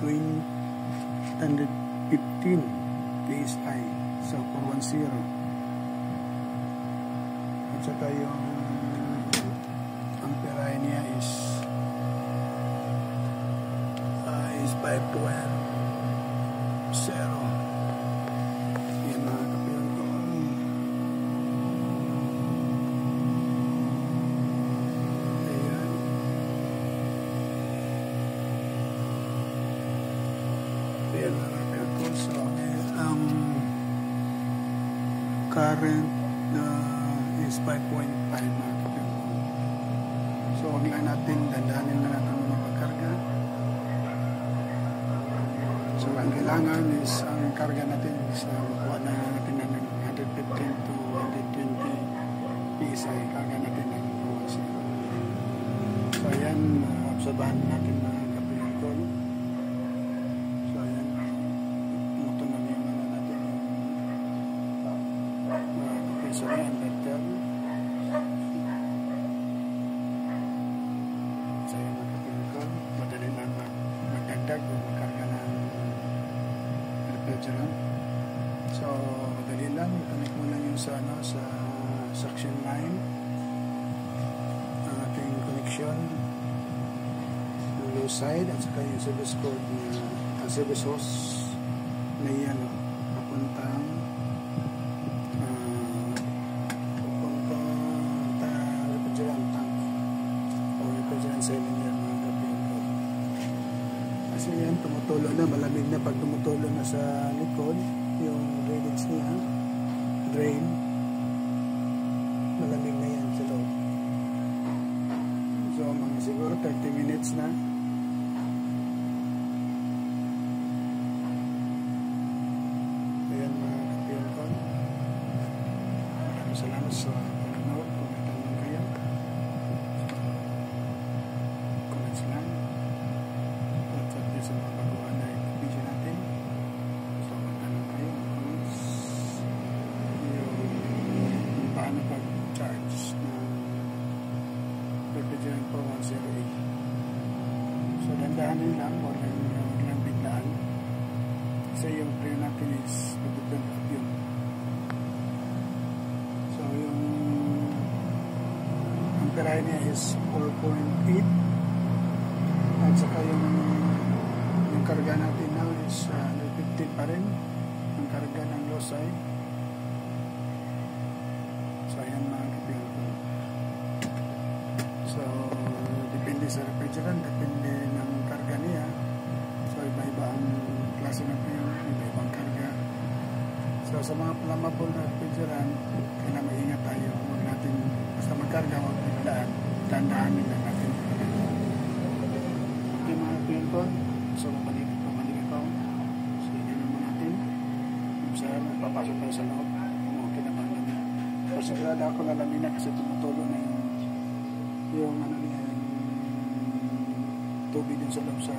115 PSI. So 410. At saka yung ampere niya is 5.0. Yan mga kapiyon ko. Ayan. Ayan mga kapiyon ko. So ang current is 5.5 mga kapiyon ko. So huwag lang natin dandanin na natin magkarga. So ang kailangan is ang karga natin is makuha na natin ng 115 to 120 PSI karga natin ng 410. So ayan, obserbahan natin mga kapiyon ko. So ayan, tumutunog yung ano natin yung piso na yan letter. So ayan mga kapiyon ko, madali lang magdagdag o magkarga ng refrigerant. So madali lang, connect mo lang yung sa suction line ang ating connection yung low side at saka yung service cord na service hose na yan papuntang refrigerant tank o refrigerant cylinder mga kapiyon ko. Kasi yan, tumutulo na, malamig na pag tumutulo na sa likod yung drainage niya, drain, malamig na yan sa loob. So mga siguro 30 minutes na. Ayan mga kapiyon ko. Maraming salamat sa panonood. Kung may tanong kayo, comments lang. At sa mga baguhan na video natin. So magtanong kayo yung paano pag-charge ng refrigerant 410A. So dandahanin lang, huwag lang biglaan. Kasi yung pre natin is pag-build up yun. So yung ampere niya is 4.8 at saka yung karga natin now is 115 pa rin ang karga ng low side. So ayan mga kapiyon ko. So depende sa refrigerant, depende ng karga niya. So iba-iba ang klase ng iba-ibang karga. So sa mga flammable na refrigerant, kailangan maingat tayo. Huwag natin basta magkarga, huwag biglaan, tandaanin lang natin. Okay mga kapiyon ko. So pabalik ako. So yan naman natin. Kung saan papasok tayo sa loob, okay naman namin. So sigurado ako lalamin na kasi tumutulo na yung ano niya, yung tubig din sa loob sa